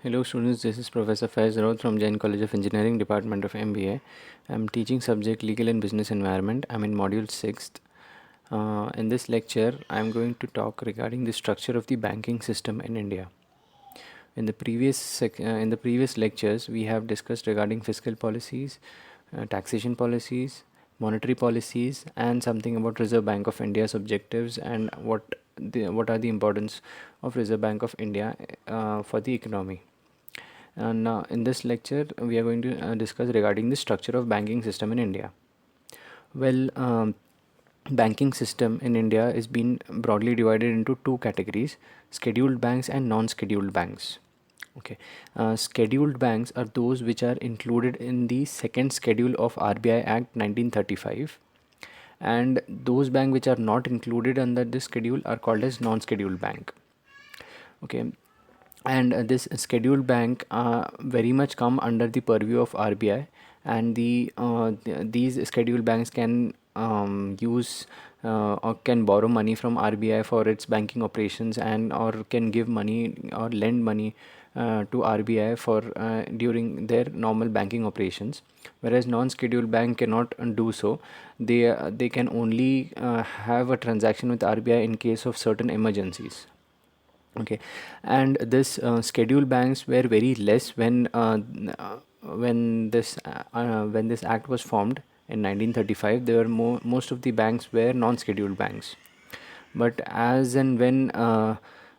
Hello students, this is Professor Faiz Raut from Jain College of Engineering, Department of MBA. I'm teaching subject Legal and Business Environment. I'm in Module 6th. In this lecture, I'm going to talk regarding the structure of the banking system in India. In the previous lectures, we have discussed regarding fiscal policies, taxation policies, monetary policies, and something about Reserve Bank of India's objectives and what are the importance of Reserve Bank of India for the economy. And in this lecture, we are going to discuss regarding the structure of banking system in India. Well, banking system in India is being broadly divided into two categories: scheduled banks and non-scheduled banks. Okay, scheduled banks are those which are included in the second schedule of RBI Act 1935, and those banks which are not included under this schedule are called as non-scheduled bank. Okay, and this scheduled bank very much come under the purview of RBI, and these scheduled banks can use or can borrow money from RBI for its banking operations, and or can give money or lend money to RBI for during their normal banking operations, whereas non-scheduled bank cannot do so. They can only have a transaction with RBI in case of certain emergencies. Okay, and this scheduled banks were very less when this act was formed in 1935. There were most of the banks were non-scheduled banks, but as and when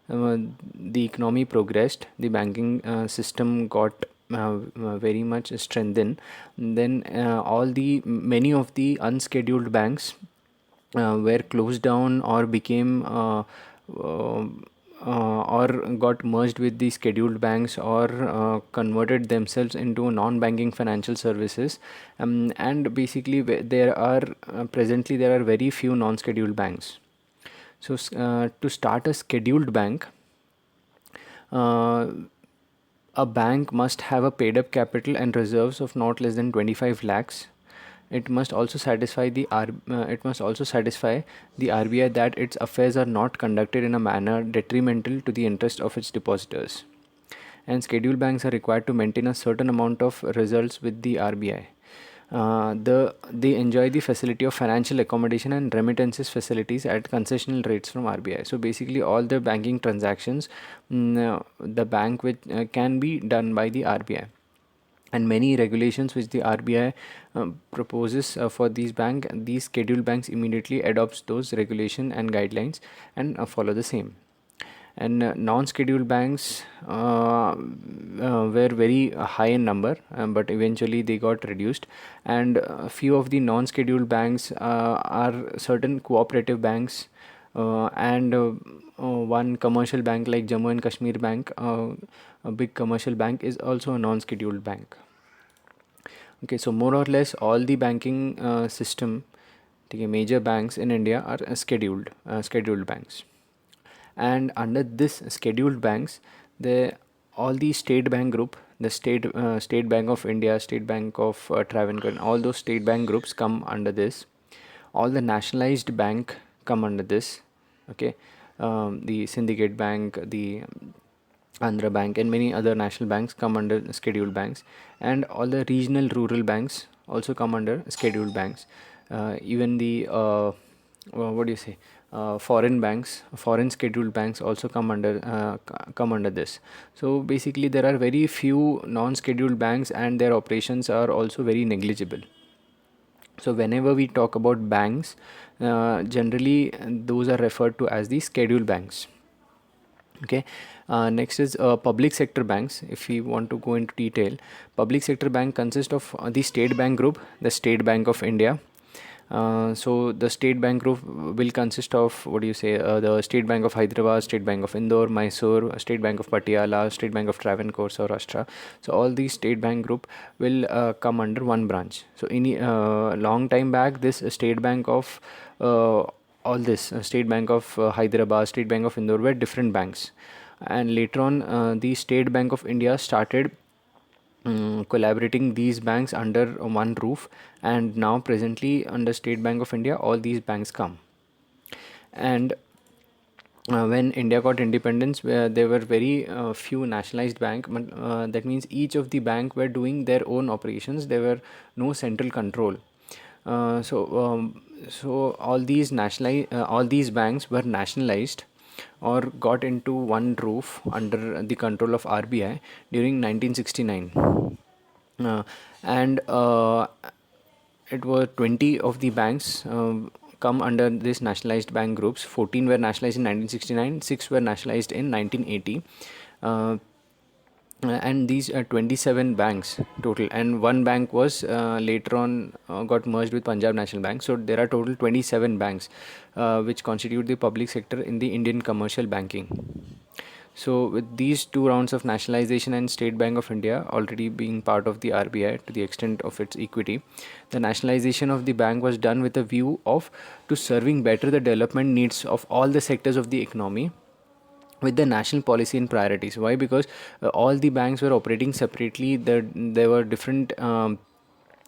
the economy progressed, the banking system got very much strengthened. Then all the many of the unscheduled banks were closed down or became uh, or got merged with the scheduled banks, or converted themselves into non-banking financial services, and basically there are presently there are very few non-scheduled banks. So to start a scheduled bank, uh, a bank must have a paid up capital and reserves of not less than 25 lakhs. It must also satisfy the RBI that its affairs are not conducted in a manner detrimental to the interest of its depositors. And scheduled banks are required to maintain a certain amount of results with the RBI. They enjoy the facility of financial accommodation and remittances facilities at concessional rates from RBI. So basically, all the banking transactions, the bank which can be done by the RBI, and many regulations which the RBI proposes for these scheduled banks immediately adopts those regulation and guidelines and follow the same. And non-scheduled banks were very high in number, but eventually they got reduced. And a few of the non-scheduled banks are certain cooperative banks, and one commercial bank like Jammu and Kashmir Bank, a big commercial bank, is also a non-scheduled bank. Okay, so more or less all the banking system, the major banks in India are scheduled banks. And under this scheduled banks, the all the state bank group, the State Bank of India, State Bank of Travancore, all those state bank groups come under this. All the nationalized bank come under this. Okay, the Syndicate Bank, the Andhra Bank, and many other national banks come under scheduled banks, and all the regional rural banks also come under scheduled banks. Even the what do you say? Foreign banks, foreign scheduled banks also come under this. So basically, there are very few non-scheduled banks, and their operations are also very negligible. So whenever we talk about banks, generally those are referred to as the scheduled banks. Okay, next is public sector banks. If we want to go into detail, public sector bank consists of the State Bank Group, the State Bank of India. So the State Bank Group will consist of, what do you say, the State Bank of Hyderabad, State Bank of Indore, Mysore, State Bank of Patiala, State Bank of Travancore, Saurashtra. So all these State Bank Group will come under one branch. So in long time back, this State Bank of all this State Bank of Hyderabad, State Bank of Indore were different banks, and later on the State Bank of India started collaborating these banks under one roof, and now presently under State Bank of India all these banks come. And when India got independence, there were very few nationalized bank. That means each of the bank were doing their own operations. There were no central control. So all these banks were nationalized or got into one roof under the control of RBI during 1969. Uh, and It were 20 of the banks come under this nationalized bank groups. 14 were nationalized in 1969, 6 were nationalized in 1980. Uh, and these 27 banks total, and one bank was later on got merged with Punjab National Bank. So there are total 27 banks which constitute the public sector in the Indian commercial banking. So, with these two rounds of nationalization and State Bank of India already being part of the RBI to the extent of its equity, the nationalization of the bank was done with a view of to serving better the development needs of all the sectors of the economy with the national policy and priorities. Why? Because all the banks were operating separately. There were different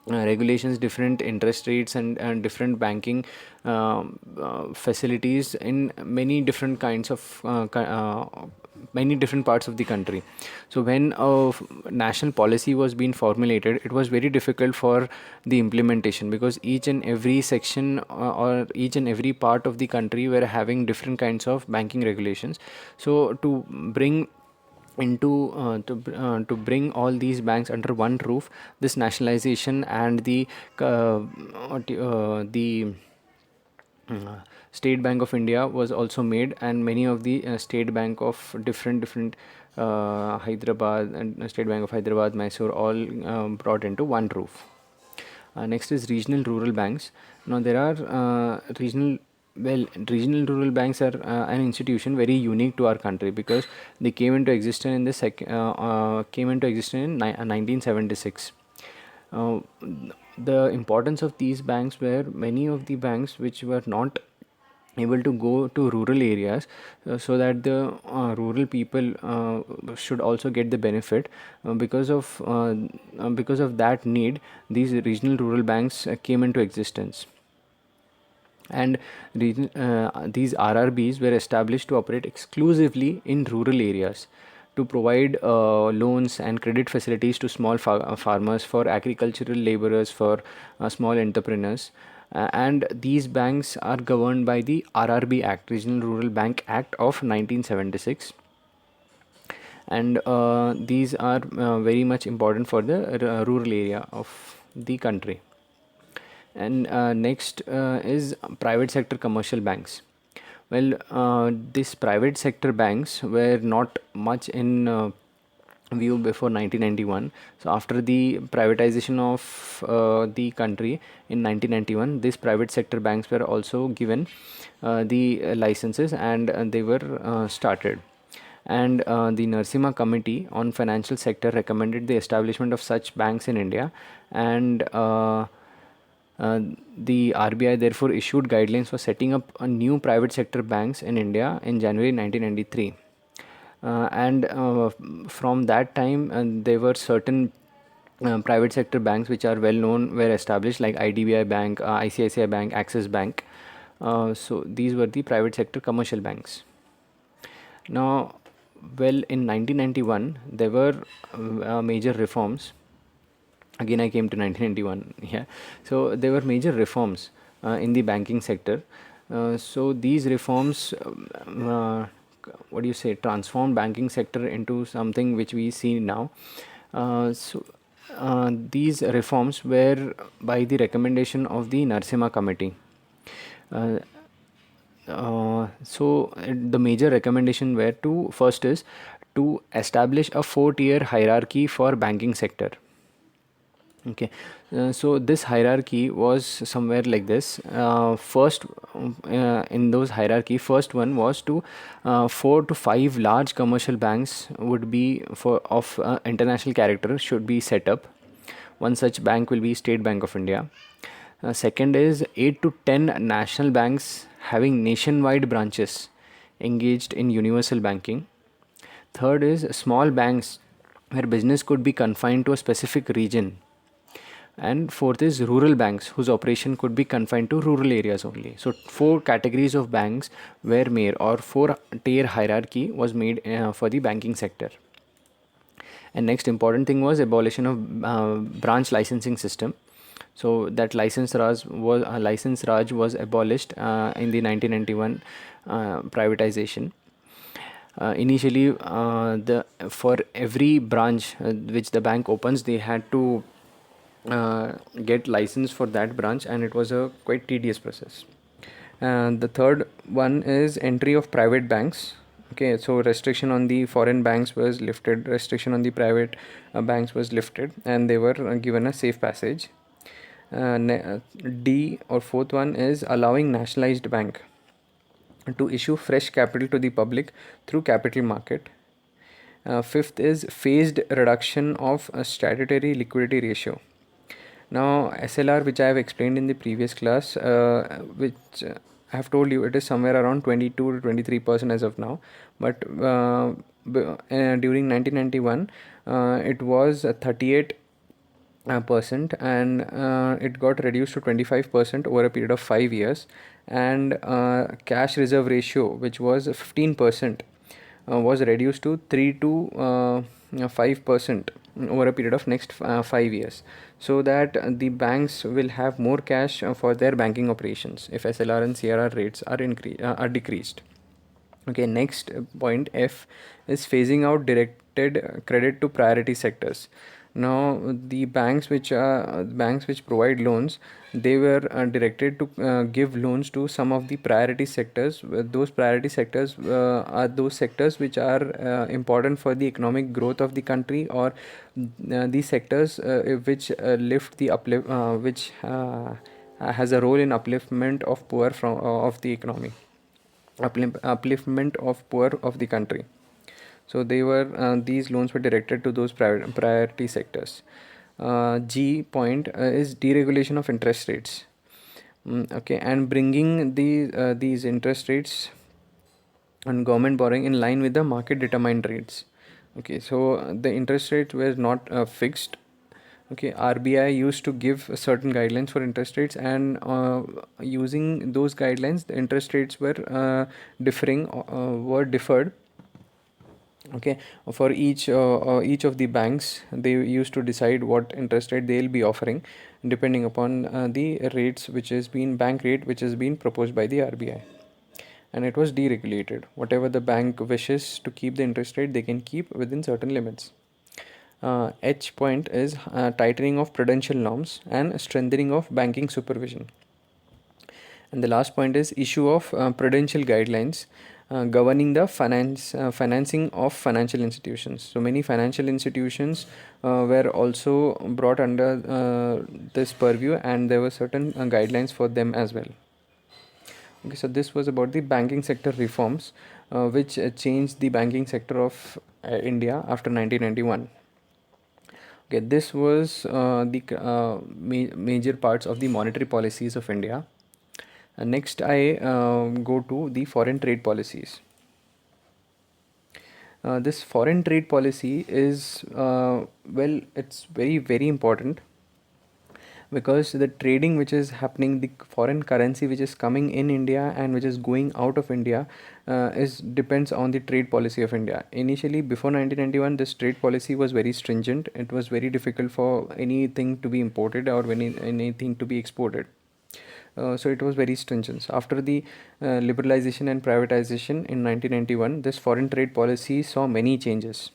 regulations, different interest rates, and different banking facilities in many different kinds of many different parts of the country. So when national policy was being formulated, it was very difficult for the implementation, because each and every section or each and every part of the country were having different kinds of banking regulations. So to bring all these banks under one roof, this nationalization and the State Bank of India was also made, and many of the State Bank of different Hyderabad and State Bank of Hyderabad, Mysore, all brought into one roof. Next is regional rural banks. Now there are regional rural banks are an institution very unique to our country, because they came into existence in 1976. Uh, the importance of these banks were many of the banks which were not able to go to rural areas, so that the rural people should also get the benefit. Because of that need, these regional rural banks came into existence. And these RRBs were established to operate exclusively in rural areas, to provide loans and credit facilities to small farmers, for agricultural laborers, for small entrepreneurs. And these banks are governed by the RRB Act, Regional Rural Bank Act of 1976. And these are very much important for the rural area of the country. And next is private sector commercial banks. Well, these private sector banks were not much in view before 1991. So after the privatization of the country in 1991, these private sector banks were also given the licenses, and they were started. And the Narsimha Committee on Financial Sector recommended the establishment of such banks in India. And the RBI therefore issued guidelines for setting up a new private sector banks in India in January 1993. And from that time, there were certain private sector banks which are well known were established, like IDBI Bank, ICICI Bank, Axis Bank. So these were the private sector commercial banks. Now, well, in 1991 there were major reforms. Again, I came to 1991. Yeah, so there were major reforms in the banking sector. So these reforms, what do you say, transformed banking sector into something which we see now. These reforms were by the recommendation of the Narsimha Committee. Uh, the major recommendation were to first is to establish a 4-tier hierarchy for banking sector. Okay, so this hierarchy was somewhere like this. First, in those hierarchy, first one was to 4 to 5 large commercial banks would be for of international character should be set up. One such bank will be State Bank of India. Second is 8 to 10 national banks having nationwide branches engaged in universal banking. Third is small banks where business could be confined to a specific region. And fourth is rural banks, whose operation could be confined to rural areas only. So four categories of banks were made, or four tier hierarchy was made for the banking sector. And next important thing was abolition of branch licensing system. So that license Raj was abolished in the 1991 privatization. Initially, the for every branch which the bank opens, they had to get license for that branch, and it was a quite tedious process. And the third one is entry of private banks. Okay, so restriction on the foreign banks was lifted, restriction on the private banks was lifted, and they were given a safe passage. D, or fourth one, is allowing nationalized bank to issue fresh capital to the public through capital market. Fifth is phased reduction of a statutory liquidity ratio. Now, SLR, which I have explained in the previous class, which I have told you, it is somewhere around 22 to 23% as of now. But during 1991, it was 38 percent, and it got reduced to 25% over a period of 5 years. And cash reserve ratio, which was 15%, was reduced to 3 to 5% over a period of next 5 years, so that the banks will have more cash for their banking operations if SLR and CRR rates are decreased. Okay, next point, F, is phasing out directed credit to priority sectors. Now, the banks which provide loans, they were directed to give loans to some of the priority sectors. Those priority sectors are those sectors which are important for the economic growth of the country, or the sectors which lift the uplift, which has a role in upliftment of poor from of the economy, upliftment of poor of the country. So they were these loans were directed to those priority sectors. G point is deregulation of interest rates. Okay, and bringing these interest rates and government borrowing in line with the market determined rates. Okay, so the interest rates were not fixed. Okay, RBI used to give certain guidelines for interest rates, and using those guidelines, the interest rates were differed. Okay, for each of the banks, they used to decide what interest rate they'll be offering, depending upon the rates which has been bank rate which has been proposed by the RBI. And it was deregulated. Whatever the bank wishes to keep the interest rate, they can keep within certain limits. H point is tightening of prudential norms and strengthening of banking supervision. And the last point is issue of prudential guidelines governing the financing of financial institutions. So many financial institutions were also brought under this purview, and there were certain guidelines for them as well. Okay, so this was about the banking sector reforms, which changed the banking sector of India after 1991. Okay, this was the major parts of the monetary policies of India. Next, I go to the foreign trade policies. This foreign trade policy is it's very, very important, because the trading which is happening, the foreign currency which is coming in India and which is going out of India, is depends on the trade policy of India. Initially, before 1991, this trade policy was very stringent. It was very difficult for anything to be imported or anything to be exported. So it was very stringent. After the liberalization and privatization in 1991, this foreign trade policy saw many changes.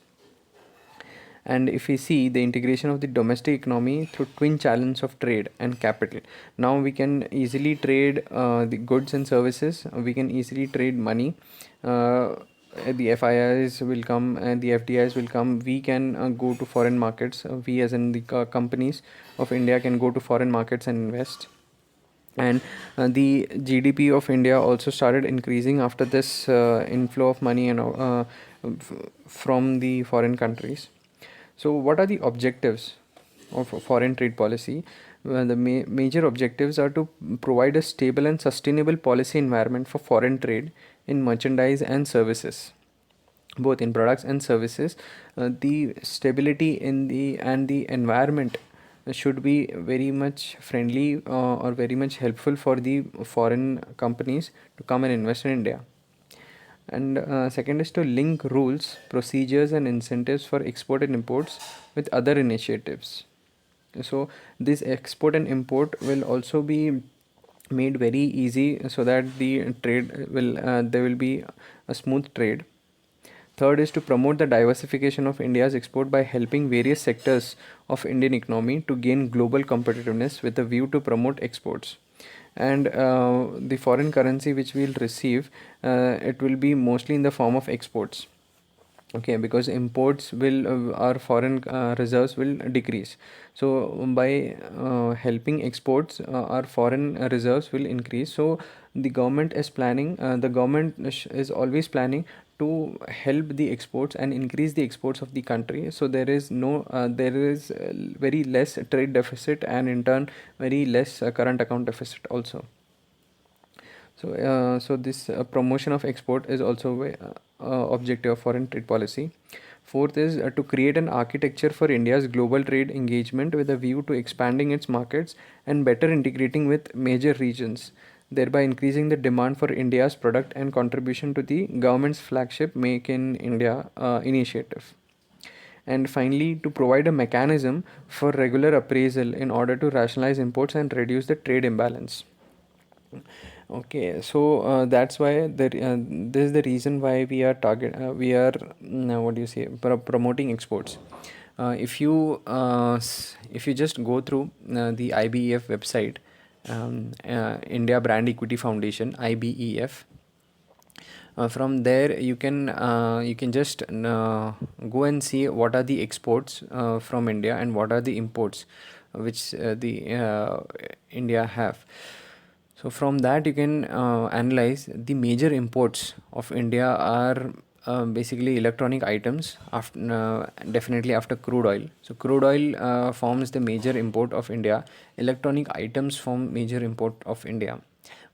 And if we see the integration of the domestic economy through twin channels of trade and capital, now we can easily trade the goods and services. We can easily trade money. The FIIs will come and the FDIs will come. We can go to foreign markets. We, as in the companies of India, can go to foreign markets and invest. And the GDP of India also started increasing after this inflow of money from the foreign countries. So, what are the objectives of foreign trade policy? The major objectives are to provide a stable and sustainable policy environment for foreign trade in merchandise and services, both in products and services. The stability in the environment should be very much friendly or very much helpful for the foreign companies to come and invest in India. And second is to link rules, procedures, and incentives for export and imports with other initiatives. So this export and import will also be made very easy so that the trade will there will be a smooth trade. Third is to promote the diversification of India's export by helping various sectors of Indian economy to gain global competitiveness with a view to promote exports. And the foreign currency which we'll receive, it will be mostly in the form of exports. Okay, because imports will our foreign reserves will decrease. So by helping exports, our foreign reserves will increase. So the government is planning, is always planning to help the exports and increase the exports of the country, so there is very less trade deficit, and in turn very less current account deficit also. So this promotion of export is also a objective of foreign trade policy. Fourth is to create an architecture for India's global trade engagement with a view to expanding its markets and better integrating with major regions, thereby increasing the demand for India's product and contribution to the government's flagship Make in India initiative. And finally, to provide a mechanism for regular appraisal in order to rationalize imports and reduce the trade imbalance. Okay, so that's why this is the reason why we are what do you say, promoting exports. If you just go through the IBEF website, India Brand Equity Foundation, IBEF, from there you can just go and see what are the exports from India and what are the imports which the India have. So from that you can analyze the major imports of India are basically electronic items, after definitely after crude oil. So crude oil forms the major import of India. Electronic items form major import of India.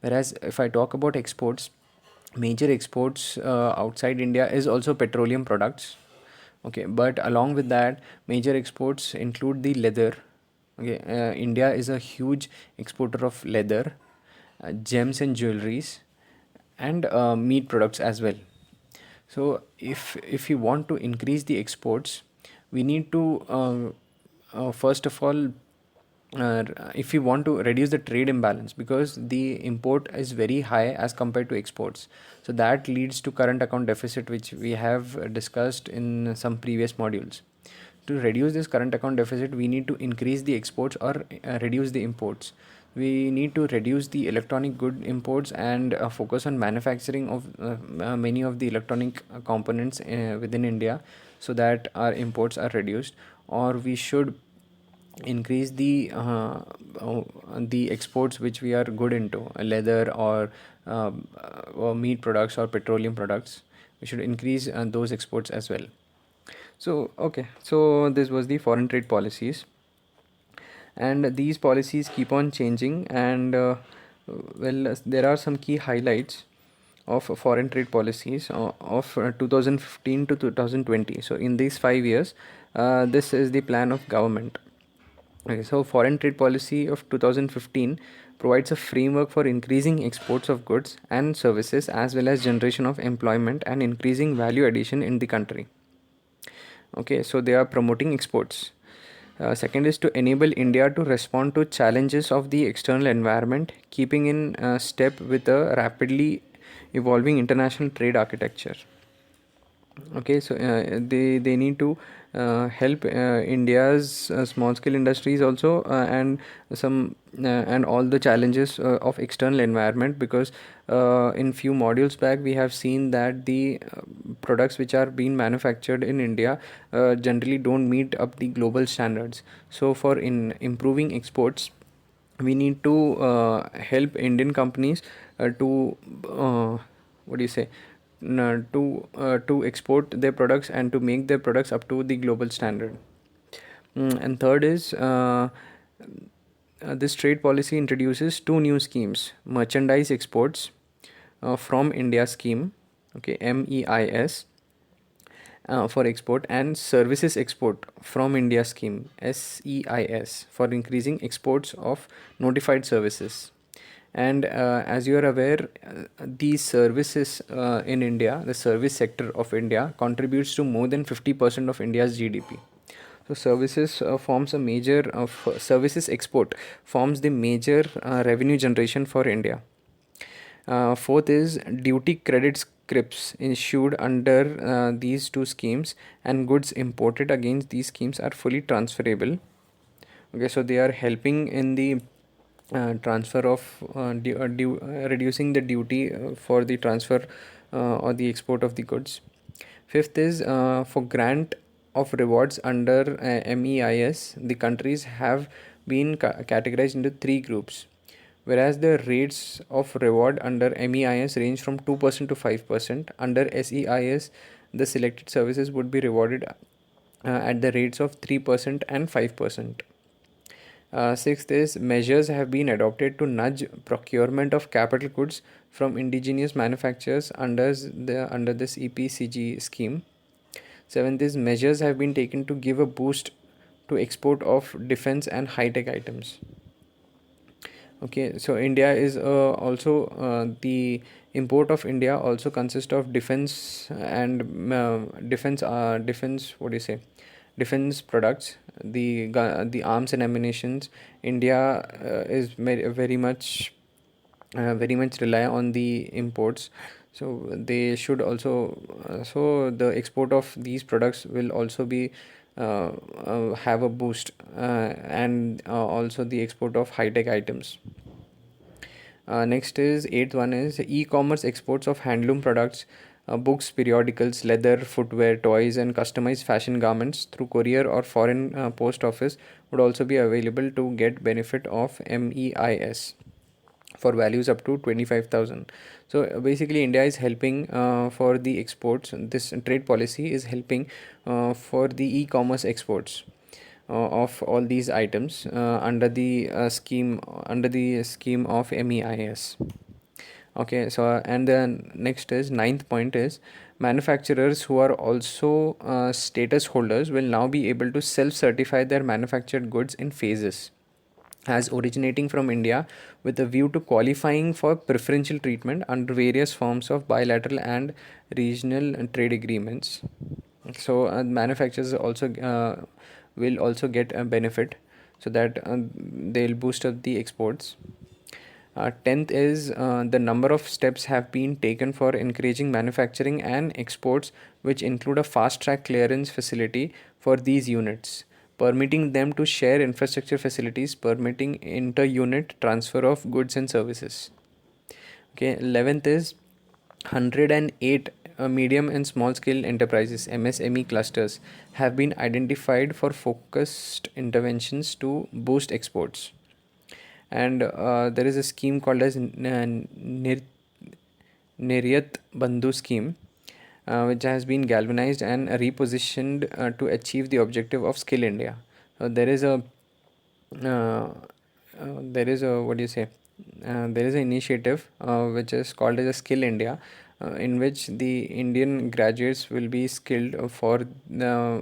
Whereas if I talk about exports, major exports outside India is also petroleum products. Okay, but along with that, major exports include the leather. Okay, India is a huge exporter of leather, gems and jewelries, and meat products as well. So if you want to increase the exports, we need to first of all, if you want to reduce the trade imbalance, because the import is very high as compared to exports, so that leads to current account deficit, which we have discussed in some previous modules. To reduce this current account deficit, we need to increase the exports or reduce the imports. We need to reduce the electronic good imports and focus on manufacturing of many of the electronic components within India, so that our imports are reduced. Or we should increase the exports which we are good into, leather or meat products or petroleum products. We should increase those exports as well. So okay, so this was the foreign trade policies, and these policies keep on changing. And there are some key highlights of foreign trade policies of 2015 to 2020. So in these 5 years, this is the plan of government. Okay, so foreign trade policy of 2015 provides a framework for increasing exports of goods and services, as well as generation of employment and increasing value addition in the country. Okay, so they are promoting exports. Second is to enable India to respond to challenges of the external environment, keeping in step with a rapidly evolving international trade architecture. Okay, so they need to help India's small scale industries also, and all the challenges of external environment, because in few modules back we have seen that the products which are being manufactured in India generally don't meet up the global standards. So for in improving exports, we need to help Indian companies to what do you say, to export their products and to make their products up to the global standard. And third is this trade policy introduces two new schemes: merchandise exports from India scheme, okay, MEIS, for export, and services export from India scheme SEIS for increasing exports of notified services. And as you are aware, these services in India, the service sector of India contributes to more than 50% of India's GDP. So services forms a major services export forms the major revenue generation for India. Fourth is duty credit scrips issued under these two schemes, and goods imported against these schemes are fully transferable. Okay, so they are helping in the transfer of reducing the duty for the transfer or the export of the goods. Fifth is for grant of rewards under MEIS, the countries have been categorized into three groups, whereas the rates of reward under MEIS range from 2% to 5%. Under SEIS, the selected services would be rewarded at the rates of 3% and 5%. Sixth is measures have been adopted to nudge procurement of capital goods from indigenous manufacturers under this EPCG scheme. Seventh is measures have been taken to give a boost to export of defense and high-tech items. Okay, so India is also the import of India also consists of defense and defense. What do you say? Defense products, the arms and ammunitions. India is very much rely on the imports, so they should also so the export of these products will also be have a boost, and also the export of high tech items. Next is eighth one is e-commerce exports of handloom products, books, periodicals, leather, footwear, toys, and customized fashion garments through courier or foreign post office would also be available to get benefit of MEIS for values up to 25,000. So basically India is helping for the exports. This trade policy is helping for the e-commerce exports of all these items under the scheme of MEIS. Okay, so and then next is ninth point is manufacturers who are also status holders will now be able to self-certify their manufactured goods in phases as originating from India, with a view to qualifying for preferential treatment under various forms of bilateral and regional trade agreements. So manufacturers also will also get a benefit, so that they'll boost up the exports. Tenth is the number of steps have been taken for encouraging manufacturing and exports, which include a fast track clearance facility for these units, permitting them to share infrastructure facilities, permitting inter unit transfer of goods and services. Okay, 11th is 108 medium and small scale enterprises MSME clusters have been identified for focused interventions to boost exports. And there is a scheme called as Niryat Bandhu scheme, which has been galvanized and repositioned to achieve the objective of Skill India. There is a what do you say? There is an initiative which is called as a Skill India, in which the Indian graduates will be skilled for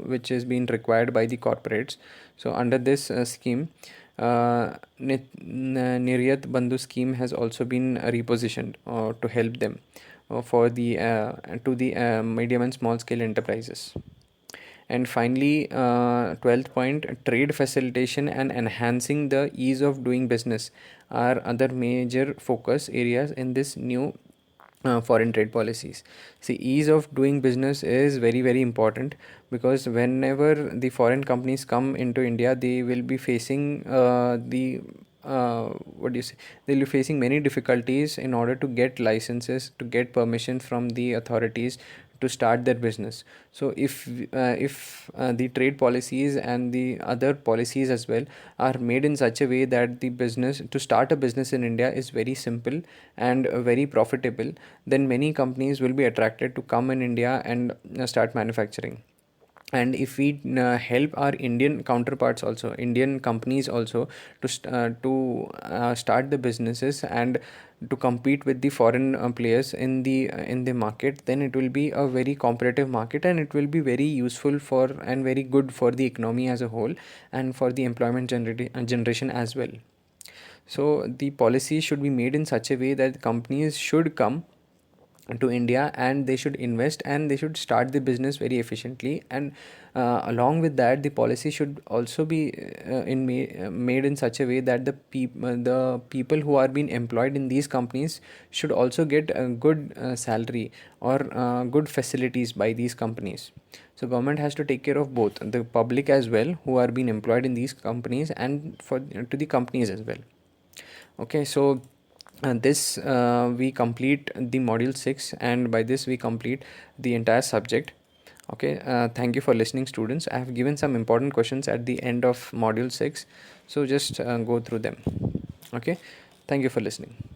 which is being required by the corporates. So under this scheme, Niryat Bandhu scheme has also been repositioned to help them for the to the medium and small scale enterprises. And finally, 12th point, trade facilitation and enhancing the ease of doing business are other major focus areas in this new foreign trade policies. See, ease of doing business is very, very important, because whenever the foreign companies come into India, they will be facing what do you say? They'll be facing many difficulties in order to get licenses, to get permission from the authorities to start their business. So if the trade policies and the other policies as well are made in such a way that the business to start a business in India is very simple and very profitable, then many companies will be attracted to come in India and start manufacturing. and if we help our Indian counterparts also, Indian companies also, to start the businesses and to compete with the foreign players in the market, then it will be a very competitive market, and it will be very useful for and very good for the economy as a whole, and for the employment generation as well. So the policy should be made in such a way that companies should come to India, and they should invest, and they should start the business very efficiently. And along with that, the policy should also be made in such a way that the people who are being employed in these companies should also get a good salary, or good facilities by these companies. So government has to take care of both the public as well, who are being employed in these companies, and for to the companies as well. Okay, so this we complete the module 6, and by this we complete the entire subject. Okay, thank you for listening, students. I have given some important questions at the end of module 6, so just go through them. Okay, thank you for listening.